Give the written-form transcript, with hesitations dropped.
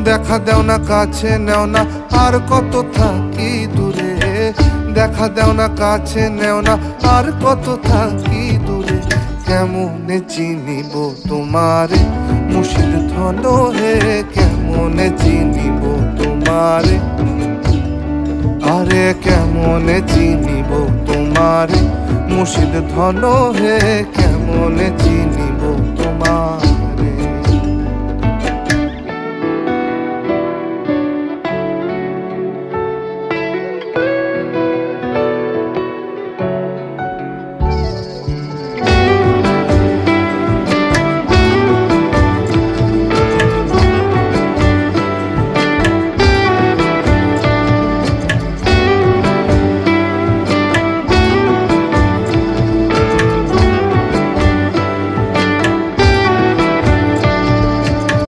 দেখা দেও না কাছে নেও না আর কত থাকি দূরে, দেখা দেও না কাছে নেও না আর কত থাকি দূরে। কেমনে চিনিব তোমারে মুর্শিদ ধন হে, কেমনে চিনিব তোমারে, আরে কেমনে চিনিব তোমারে মুর্শিদ ধন হে, কেমনে চিনিব।